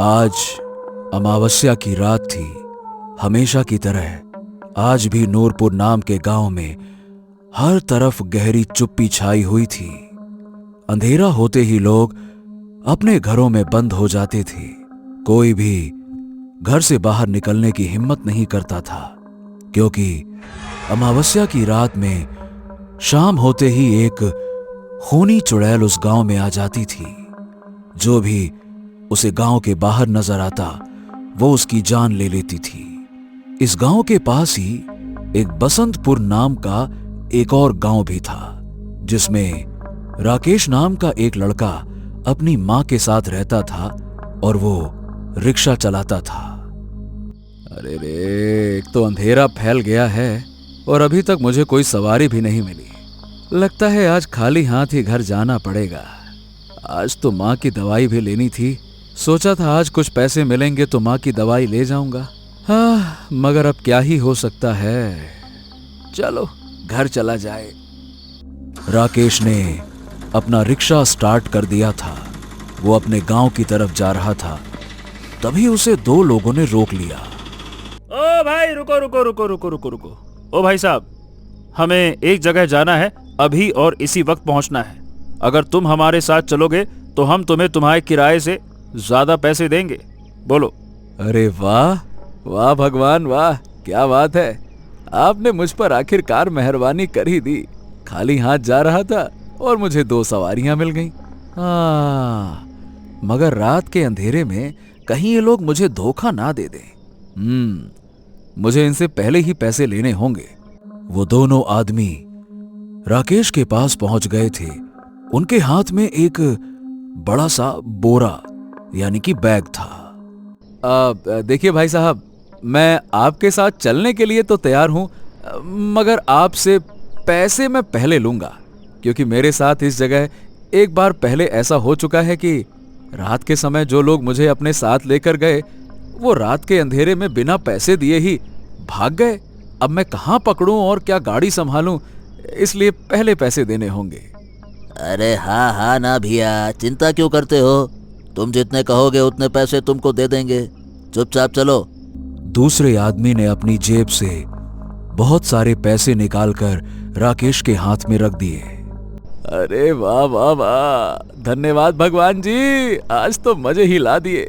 आज अमावस्या की रात थी। हमेशा की तरह आज भी नूरपुर नाम के गांव में हर तरफ गहरी चुप्पी छाई हुई थी। अंधेरा होते ही लोग अपने घरों में बंद हो जाते थे। कोई भी घर से बाहर निकलने की हिम्मत नहीं करता था, क्योंकि अमावस्या की रात में शाम होते ही एक खूनी चुड़ैल उस गांव में आ जाती थी। जो भी उसे गांव के बाहर नजर आता वो उसकी जान ले लेती थी। इस गांव के पास ही एक बसंतपुर नाम का एक और गांव भी था, जिसमें राकेश नाम का एक लड़का अपनी मां के साथ रहता था और वो रिक्शा चलाता था। अरे रे, एक तो अंधेरा फैल गया है और अभी तक मुझे कोई सवारी भी नहीं मिली। लगता है आज खाली हाथ ही घर जाना पड़ेगा। आज तो माँ की दवाई भी लेनी थी। सोचा था आज कुछ पैसे मिलेंगे तो माँ की दवाई ले जाऊंगा। हाँ, मगर अब क्या ही हो सकता है। चलो घर चला जाए। राकेश ने अपना रिक्शा स्टार्ट कर दिया था। वो अपने गांव की तरफ जा रहा था, तभी उसे दो लोगों ने रोक लिया। ओ भाई, रुको रुको रुको रुको रुको रुको। ओ भाई साहब, हमें एक जगह जाना है, अभी और इसी वक्त पहुंचना है। अगर तुम हमारे साथ चलोगे तो हम तुम्हें तुम्हारे किराए से ज्यादा पैसे देंगे। बोलो। अरे वाह वाह भगवान वाह, क्या बात है। आपने मुझ पर आखिरकार मेहरबानी कर ही दी। खाली हाथ जा रहा था और मुझे दो सवारियां मिल गईं। मगर रात के अंधेरे में कहीं ये लोग मुझे धोखा ना दे दें। मुझे इनसे पहले ही पैसे लेने होंगे। वो दोनों आदमी राकेश के पास पहुंच गए थे। उनके हाथ में एक बड़ा सा बोरा यानी कि बैग था। देखिए भाई साहब, मैं आपके साथ चलने के लिए तो तैयार हूं, मगर आपसे पैसे मैं पहले लूंगा, क्योंकि मेरे साथ इस जगह एक बार पहले ऐसा हो चुका है कि रात के समय जो लोग मुझे अपने साथ लेकर गए वो रात के अंधेरे में बिना पैसे दिए ही भाग गए। अब मैं कहां पकड़ूं और क्या गाड़ी संभालूं, इसलिए पहले पैसे देने होंगे। अरे हाँ हाँ ना भैया, चिंता क्यों करते हो। तुम जितने कहोगे उतने पैसे तुमको दे देंगे। चुपचाप चलो। दूसरे आदमी ने अपनी जेब से बहुत सारे पैसे निकालकर राकेश के हाथ में रख दिए। अरे वाह वाह वाह, धन्यवाद भगवान जी, आज तो मजे ही ला दिए।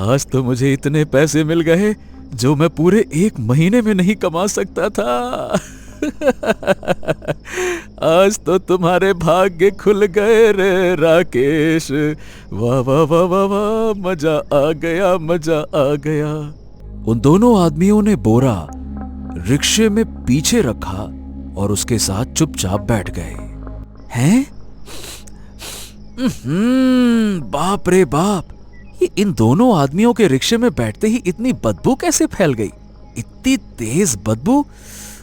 आज तो मुझे इतने पैसे मिल गए जो मैं पूरे एक महीने में नहीं कमा सकता था। आज तो तुम्हारे भाग्य खुल गए रे राकेश। वाह वाह वाह वाह वाह, मजा आ गया, मजा आ गया। उन दोनों आदमियों ने बोरा रिक्शे में पीछे रखा और उसके साथ चुपचाप बैठ गए। हैं? बाप रे बाप, ये इन दोनों आदमियों के रिक्शे में बैठते ही इतनी बदबू कैसे फैल गई? इतनी तेज बदबू।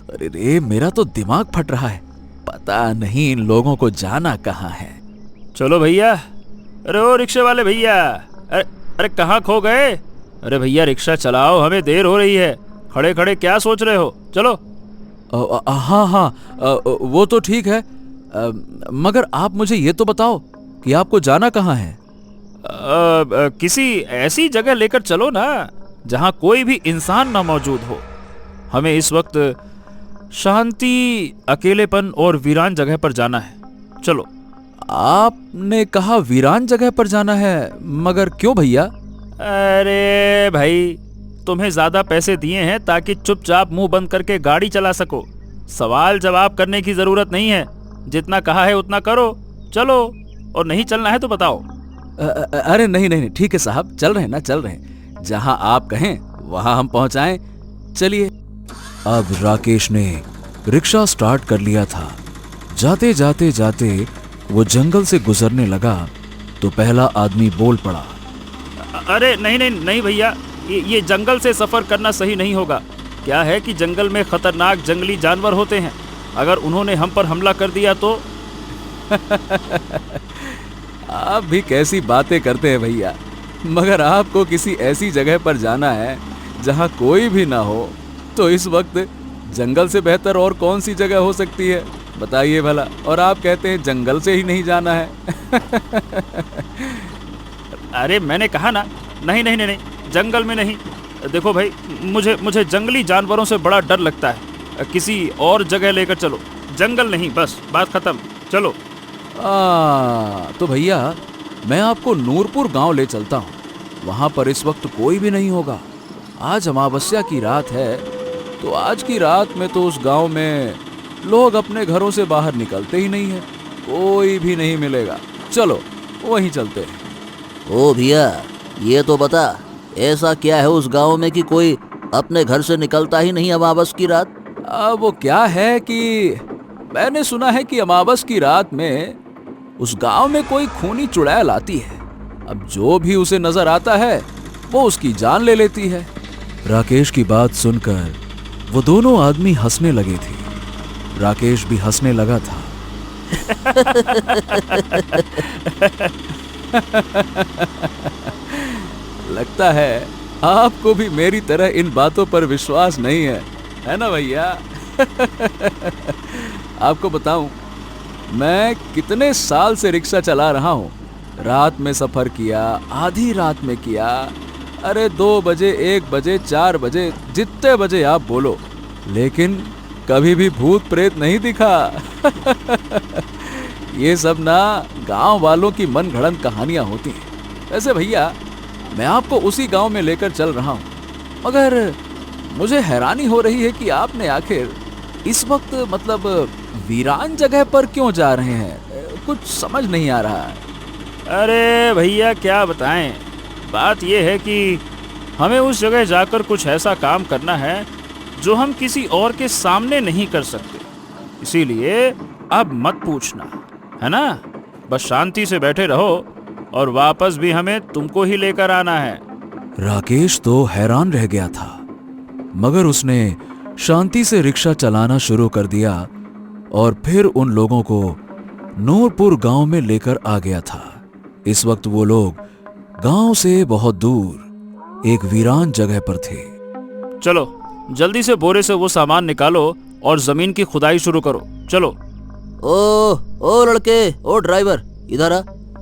अरे रे, मेरा तो दिमाग फट रहा है। पता नहीं इन लोगों को जाना कहाँ है। चलो भैया। अरे ओ रिक्शे वाले भैया, अरे अरे कहाँ खो गए? अरे भैया रिक्शा चलाओ, हमें देर हो रही है। खड़े खड़े क्या सोच रहे हो, चलो। हाँ हाँ, वो तो ठीक है, मगर आप मुझे ये तो बताओ कि आपको जाना कहाँ है। किसी ऐसी जगह लेकर चलो ना जहाँ कोई भी इंसान ना मौजूद हो। हमें इस वक्त शांति, अकेलेपन और वीरान जगह पर जाना है। चलो। आपने कहा वीरान जगह पर जाना है, मगर क्यों भैया? अरे भाई, तुम्हें ज्यादा पैसे दिए हैं ताकि चुपचाप मुंह बंद करके गाड़ी चला सको। सवाल जवाब करने की जरूरत नहीं है। जितना कहा है उतना करो। चलो, और नहीं चलना है तो बताओ। अरे नहीं नहीं, ठीक है साहब, चल रहे हैं ना, चल रहे हैं। जहां आप कहें वहां हम पहुंचाएं। चलिए। अब राकेश ने रिक्शा स्टार्ट कर लिया था। जाते जाते जाते वो जंगल से गुजरने लगा तो पहला आदमी बोल पड़ा। अरे नहीं नहीं नहीं भैया, ये जंगल से सफर करना सही नहीं होगा। क्या है कि जंगल में खतरनाक जंगली जानवर होते हैं। अगर उन्होंने हम पर हमला कर दिया तो। आप भी कैसी बातें करते हैं भैया, मगर आपको किसी ऐसी जगह पर जाना है जहां कोई भी ना हो, तो इस वक्त जंगल से बेहतर और कौन सी जगह हो सकती है, बताइए भला। और आप कहते हैं जंगल से ही नहीं जाना है। अरे मैंने कहा ना, नहीं नहीं नहीं नहीं, जंगल में नहीं। देखो भाई, मुझे जंगली जानवरों से बड़ा डर लगता है। किसी और जगह लेकर चलो, जंगल नहीं, बस बात खत्म, चलो। तो भैया मैं आपको नूरपुर गांव ले चलता हूँ। वहां पर इस वक्त कोई भी नहीं होगा। आज अमावस्या की रात है, तो आज की रात में तो उस गांव में लोग अपने घरों से बाहर निकलते ही नहीं है, कोई भी नहीं मिलेगा। चलो वहीं चलते हैं। ओ भैया, ये तो बता, ऐसा क्या है उस गांव में कि कोई अपने घर से निकलता ही नहीं अमावस की रात? वो क्या है कि मैंने सुना है कि अमावस की रात में उस गांव में कोई खूनी चुड़ैल आती है। अब जो भी उसे नजर आता है वो उसकी जान ले लेती है। राकेश की बात सुनकर वो दोनों आदमी हंसने लगे थे। राकेश भी हंसने लगा था। लगता है आपको भी मेरी तरह इन बातों पर विश्वास नहीं है ना भैया? आपको बताऊं, मैं कितने साल से रिक्शा चला रहा हूं। रात में सफर किया, आधी रात में किया, अरे 2 बजे, 1 बजे, 4 बजे, जितने बजे आप बोलो, लेकिन कभी भी भूत प्रेत नहीं दिखा। ये सब ना गांव वालों की मन घड़ंत कहानियां होती हैं। वैसे भैया मैं आपको उसी गांव में लेकर चल रहा हूं, मगर मुझे हैरानी हो रही है कि आपने आखिर इस वक्त मतलब वीरान जगह पर क्यों जा रहे हैं? कुछ समझ नहीं आ रहा है। अरे भैया क्या बताएं, बात यह है कि हमें उस जगह जाकर कुछ ऐसा काम करना है जो हम किसी और के सामने नहीं कर सकते। इसीलिए अब मत पूछना, है ना? बस शांति से बैठे रहो और वापस भी हमें तुमको ही लेकर आना है। राकेश तो हैरान रह गया था, मगर उसने शांति से रिक्शा चलाना शुरू कर दिया और फिर उन लोगों को नूरपुर गांव में लेकर आ गया था। इस वक्त वो लोग गांव से बहुत दूर एक वीरान जगह पर थे। चलो जल्दी से बोरे से वो सामान निकालो और जमीन की खुदाई शुरू करो, चलो। ओ लड़के, ओ ड्राइवर, इधर आ।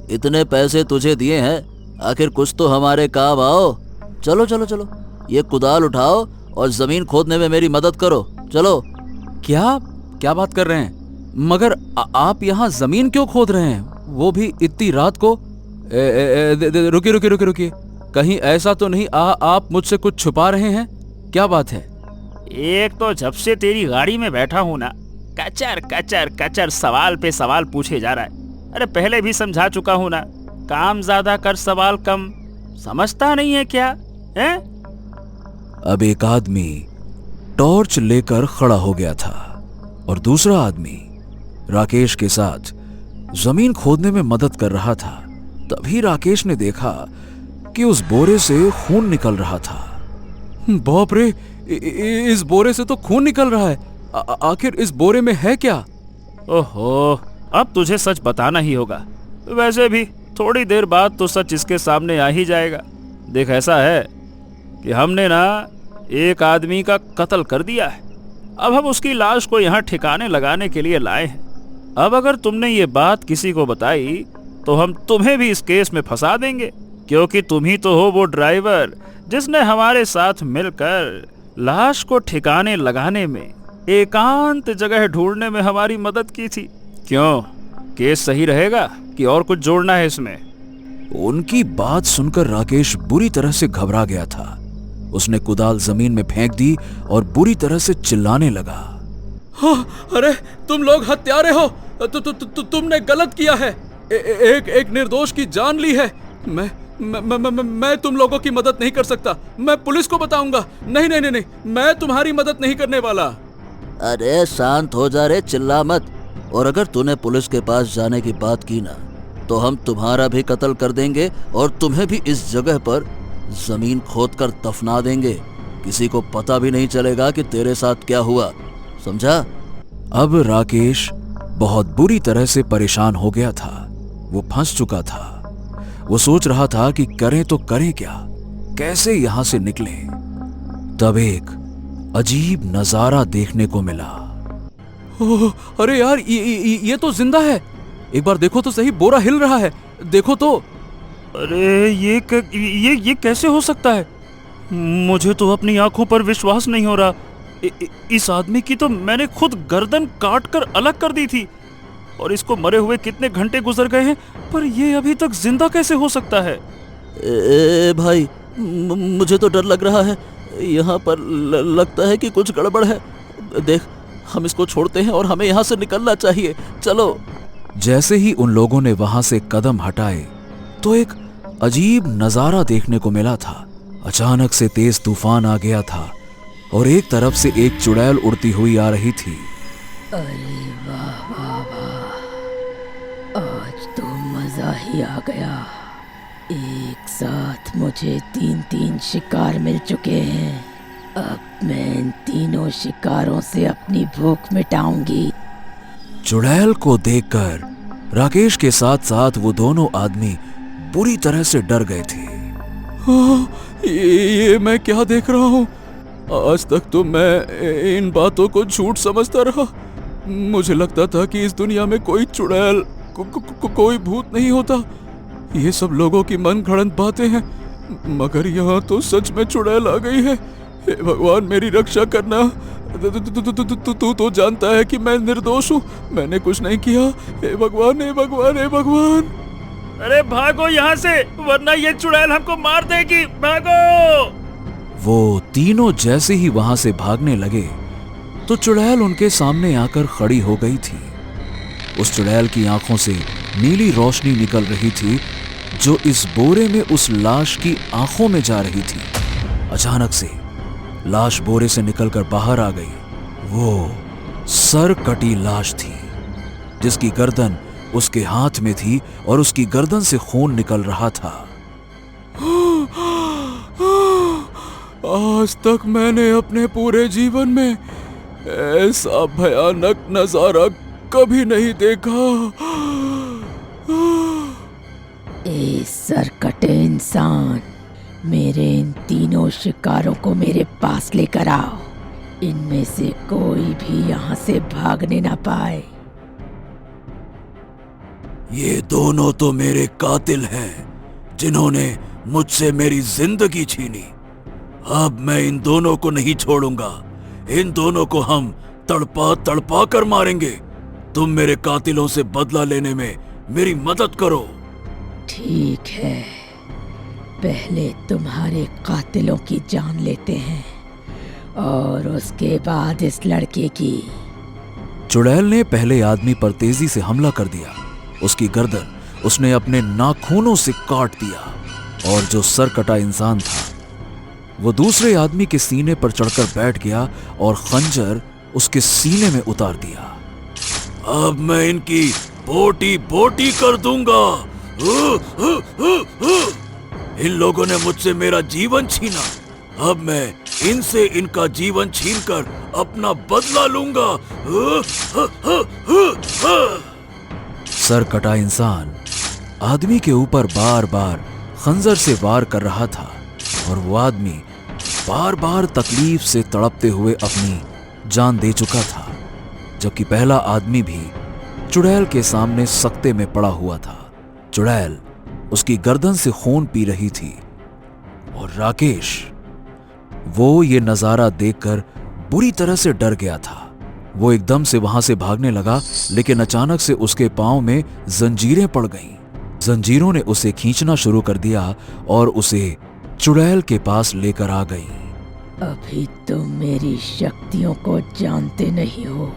इतने पैसे तुझे दिए हैं, आखिर कुछ तो हमारे काम आओ। चलो चलो चलो, ये कुदाल उठाओ और जमीन खोदने में मेरी मदद करो, चलो। क्या बात कर रहे हैं? मगर आप यहाँ जमीन क्यों खोद रहे हैं, वो भी इतनी रात को? रुकिए, कहीं ऐसा तो नहीं आप मुझसे कुछ छुपा रहे हैं? क्या बात है? एक तो जब से तेरी गाड़ी में बैठा हूं ना, कचर कचर कचर सवाल पे सवाल पूछे जा रहा है। अरे पहले भी समझा चुका हूं ना, काम ज्यादा कर सवाल कम, समझता नहीं है क्या है? अब एक आदमी टॉर्च लेकर खड़ा हो गया था और दूसरा आदमी राकेश के साथ जमीन खोदने में मदद कर रहा था। तभी राकेश ने देखा कि उस बोरे से खून निकल रहा था। बाप रे, इस बोरे से तो खून निकल रहा है। आखिर इस बोरे में है क्या? ओहो, अब तुझे सच बताना ही होगा। वैसे भी थोड़ी देर बाद तो सच इसके सामने आ ही जाएगा। देख, ऐसा है कि हमने ना एक आदमी का कत्ल कर दिया है। अब हम उसकी लाश को यहाँ ठिकाने लगाने के लिए लाए हैं। अब अगर तुमने ये बात किसी को बताई तो हम तुम्हें भी इस केस में फंसा देंगे, क्योंकि तुम ही तो हो वो ड्राइवर जिसने हमारे साथ मिलकर लाश को ठिकाने लगाने में, एकांत जगह ढूंढने में हमारी मदद की थी। क्यों, केस सही रहेगा कि और कुछ जोड़ना है इसमें? उनकी बात सुनकर राकेश बुरी तरह से घबरा गया था। उसने कुदाल जमीन में फेंक दी और बुरी तरह से चिल्लाने लगा। अरे तुम लोग हत्यारे हो, तुमने गलत किया है। एक निर्दोष की जान ली है। मैं तुम लोगों की मदद नहीं कर सकता। मैं पुलिस को बताऊंगा। नहीं, मैं तुम्हारी मदद नहीं करने वाला। अरे शांत हो जा रे, चिल्ला मत। और अगर तूने पुलिस के पास जाने की बात की ना, तो हम तुम्हारा भी कत्ल कर देंगे और तुम्हें भी इस जगह पर जमीन खोदकर दफना देंगे। किसी को पता भी नहीं चलेगा कि तेरे साथ क्या हुआ, समझा? अब राकेश बहुत बुरी तरह से परेशान हो गया था। वो फंस चुका था। वो सोच रहा था कि करें तो करें क्या, कैसे यहां से निकलें। तब एक अजीब नजारा देखने को मिला। अरे यार, ये तो जिंदा है। एक बार देखो तो सही, बोरा हिल रहा है, देखो तो। अरे ये कैसे हो सकता है? मुझे तो अपनी आंखों पर विश्वास नहीं हो रहा। इस आदमी की तो मैंने खुद गर्दन काट कर अलग कर दी थी और इसको मरे हुए कितने घंटे गुजर गए हैं, पर ये अभी तक जिंदा कैसे हो सकता है? भाई, मुझे तो डर लग रहा है। यहाँ पर लगता है कि कुछ गड़बड़ है। देख, हम इसको छोड़ते हैं और हमें यहाँ से निकलना चाहिए। चलो। जैसे ही उन लोगों ने वहां से कदम हटाए तो एक अजीब नजारा देखने को मिला था। अचानक से तेज तूफान आ गया था और एक तरफ से एक चुड़ैल उड़ती हुई आ रही थी। अरे वाह वाह वाह, आज तो मजा ही आ गया। एक साथ मुझे 3 शिकार मिल चुके हैं। अब मैं इन तीनों शिकारों से अपनी भूख मिटाऊंगी। चुड़ैल को देखकर राकेश के साथ साथ वो दोनों आदमी बुरी तरह से डर गए थे। ये मैं क्या देख रहा हूँ? आज तक तो मैं इन बातों को झूठ समझता रहा। मुझे लगता था कि इस दुनिया में कोई चुड़ैल कोई भूत नहीं होता। ये सब लोगों की मन घड़ंत बातें हैं, मगर यहाँ तो सच में चुड़ैल आ गई है। हे भगवान, मेरी रक्षा करना। तू तो जानता है कि मैं निर्दोष हूँ, मैंने कुछ नहीं किया। हे भगवान, हे भगवान, हे भगवान। अरे भागो यहाँ से, वरना ये चुड़ैल हमको मार देगी। भागो! वो तीनों जैसे ही वहां से भागने लगे तो चुड़ैल उनके सामने आकर खड़ी हो गई थी। उस चुड़ैल की आंखों से नीली रोशनी निकल रही थी जो इस बोरे में उस लाश की आंखों में जा रही थी। अचानक से लाश बोरे से निकलकर बाहर आ गई। वो सर कटी लाश थी जिसकी गर्दन उसके हाथ में थी और उसकी गर्दन से खून निकल रहा था। आज तक मैंने अपने पूरे जीवन में ऐसा भयानक नजारा कभी नहीं देखा। ए सरकटे इंसान, मेरे इन तीनों शिकारों को मेरे पास लेकर आओ। इनमें से कोई भी यहाँ से भागने ना पाए। ये दोनों तो मेरे कातिल हैं जिन्होंने मुझसे मेरी जिंदगी छीनी। अब मैं इन दोनों को नहीं छोड़ूंगा। इन दोनों को हम तड़पा तड़पा कर मारेंगे। तुम मेरे कातिलों से बदला लेने में मेरी मदद करो। ठीक है, पहले तुम्हारे कातिलों की जान लेते हैं और उसके बाद इस लड़के की। चुड़ैल ने पहले आदमी पर तेजी से हमला कर दिया। उसकी गर्दन उसने अपने नाखूनों से काट दिया और जो सर कटा इंसान था वो दूसरे आदमी के सीने पर चढ़कर बैठ गया और खंजर उसके सीने में उतार दिया। अब मैं इनकी बोटी बोटी कर दूंगा। इन लोगों ने मुझसे मेरा जीवन छीना, अब मैं इनसे इनका जीवन छीनकर अपना बदला लूंगा। सर कटा इंसान आदमी के ऊपर बार बार खंजर से वार कर रहा था और वो आदमी बार बार तकलीफ से तड़पते हुए अपनी जान दे चुका था, जबकि पहला आदमी भी चुड़ैल के सामने सख्ते में पड़ा हुआ था। चुड़ैल उसकी गर्दन से खून पी रही थी और राकेश वो ये नजारा देखकर बुरी तरह से डर गया था। वो एकदम से वहां से भागने लगा, लेकिन अचानक से उसके पांव में जंजीरें पड़ गईं। जंजीरों ने उसे खींचना शुरू कर दिया और उसे चुड़ैल के पास लेकर आ गई। अभी तुम मेरी शक्तियों को जानते नहीं हो।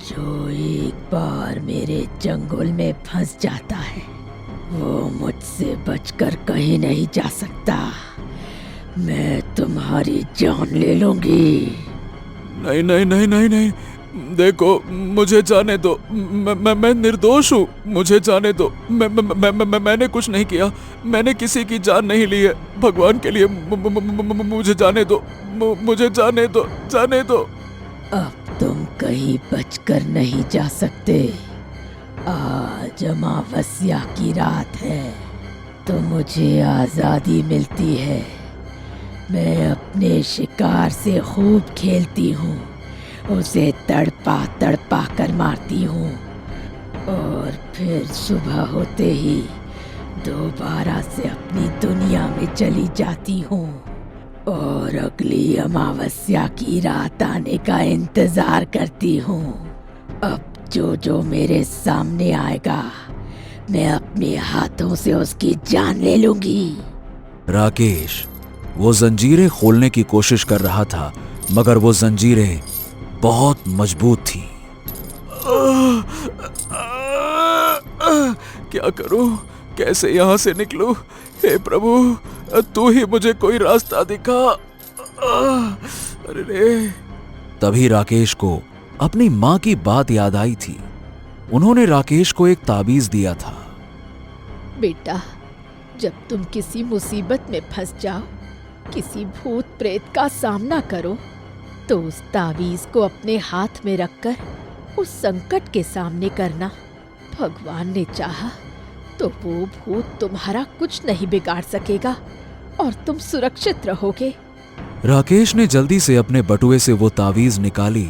जो एक बार मेरे चंगुल में फंस जाता है वो मुझसे बचकर कहीं नहीं जा सकता। मैं तुम्हारी जान ले लूंगी। नहीं नहीं नहीं नहीं नहीं, देखो मुझे जाने दो। मैं निर्दोष हूँ, मुझे जाने दो। मैंने कुछ नहीं किया, मैंने किसी की जान नहीं ली है। भगवान के लिए मुझे जाने दो, मुझे जाने दो, जाने दो। अब तुम कहीं बचकर नहीं जा सकते। आज अमावस्या की रात है तो मुझे आज़ादी मिलती है। मैं अपने शिकार से खूब खेलती हूँ, उसे तड़पा तड़पा कर मारती हूँ और फिर सुबह होते ही दोबारा से अपनी दुनिया में चली जाती हूँ और अगली अमावस्या की रात आने का इंतजार करती हूँ। अब जो जो मेरे सामने आएगा मैं अपने हाथों से उसकी जान ले लूंगी। राकेश वो जंजीरें खोलने की कोशिश कर रहा था, मगर वो जंजीरें बहुत मजबूत थी। क्या करूं? कैसे यहां से निकलूं? हे प्रभु, तू ही मुझे कोई रास्ता दिखा। अरे रे। तभी राकेश को अपनी मां की बात याद आई थी। उन्होंने राकेश को एक ताबीज दिया था। बेटा, जब तुम किसी मुसीबत में फंस जाओ, किसी भूत प्रेत का सामना करो, तो उस ताबीज को अपने हाथ में रखकर उस संकट के सामने करना। भगवान ने चाहा तो वो भूत तुम्हारा कुछ नहीं बिगाड़ सकेगा और तुम सुरक्षित रहोगे। राकेश ने जल्दी से अपने बटुए से वो तावीज निकाली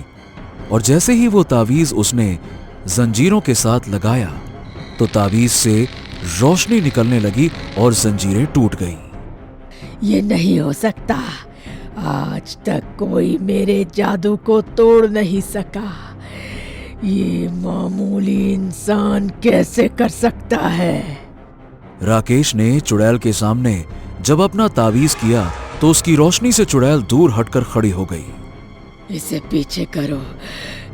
और जैसे ही वो तावीज उसने जंजीरों के साथ लगाया तो तावीज से रोशनी निकलने लगी और जंजीरें टूट गईं। ये नहीं हो सकता। आज तक कोई मेरे जादू को तोड़ नहीं सका। ये मामूली इंसान कैसे कर सकता है? राकेश ने चुड़ैल के सामने जब अपना तावीज किया तो उसकी रोशनी से चुड़ैल दूर हटकर खड़ी हो गई। इसे पीछे करो,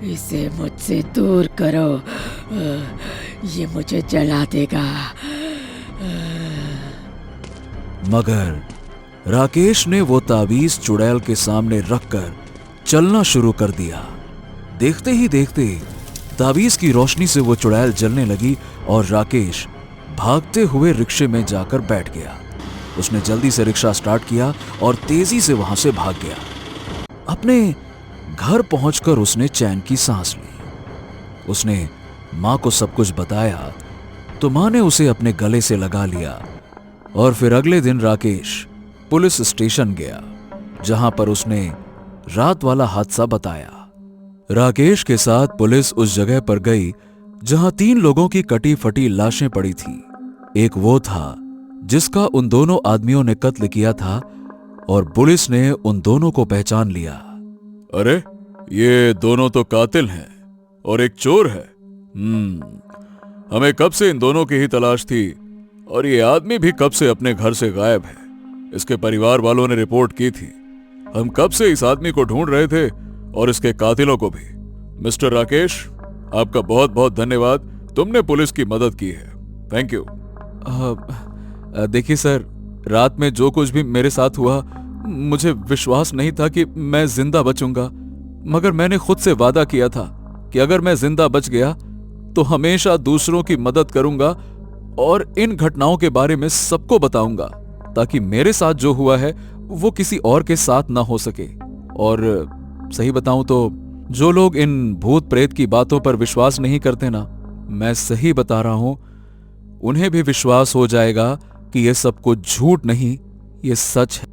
इसे मुझसे दूर करो, ये मुझे जला देगा। मगर राकेश ने वो तावीज चुड़ैल के सामने रखकर चलना शुरू कर दिया। देखते ही देखते तावीज की रोशनी से वो चुड़ैल जलने लगी और राकेश भागते हुए रिक्शे में जाकर बैठ गया। उसने जल्दी से रिक्शा स्टार्ट किया और तेजी से वहां से भाग गया। अपने घर पहुंचकर उसने चैन की सांस ली। उसने मां को सब कुछ बताया तो मां ने उसे अपने गले से लगा लिया और फिर अगले दिन राकेश पुलिस स्टेशन गया, जहां पर उसने रात वाला हादसा बताया। राकेश के साथ पुलिस उस जगह पर गई जहां 3 लोगों की कटी फटी लाशें पड़ी थी। एक वो था जिसका उन दोनों आदमियों ने कत्ल किया था और पुलिस ने उन दोनों को पहचान लिया। अरे, ये दोनों तो कातिल हैं और एक चोर है। हमें कब से इन दोनों की ही तलाश थी और ये आदमी भी कब से अपने घर से गायब है। इसके परिवार वालों ने रिपोर्ट की थी। हम कब से इस आदमी को ढूंढ रहे थे और इसके कातिलों को भी। मिस्टर राकेश, आपका बहुत बहुत धन्यवाद। तुमने पुलिस की मदद की है। Thank you. देखिए सर, रात में जो कुछ भी मेरे साथ हुआ, मुझे विश्वास नहीं था कि मैं जिंदा बचूंगा, मगर मैंने खुद से वादा किया था कि अगर मैं जिंदा बच गया तो हमेशा दूसरों की मदद करूंगा और इन घटनाओं के बारे में सबको बताऊंगा ताकि मेरे साथ जो हुआ है वो किसी और के साथ ना हो सके। और सही बताऊं तो जो लोग इन भूत प्रेत की बातों पर विश्वास नहीं करते ना, मैं सही बता रहा हूं, उन्हें भी विश्वास हो जाएगा कि ये सब कुछ झूठ नहीं, ये सच है।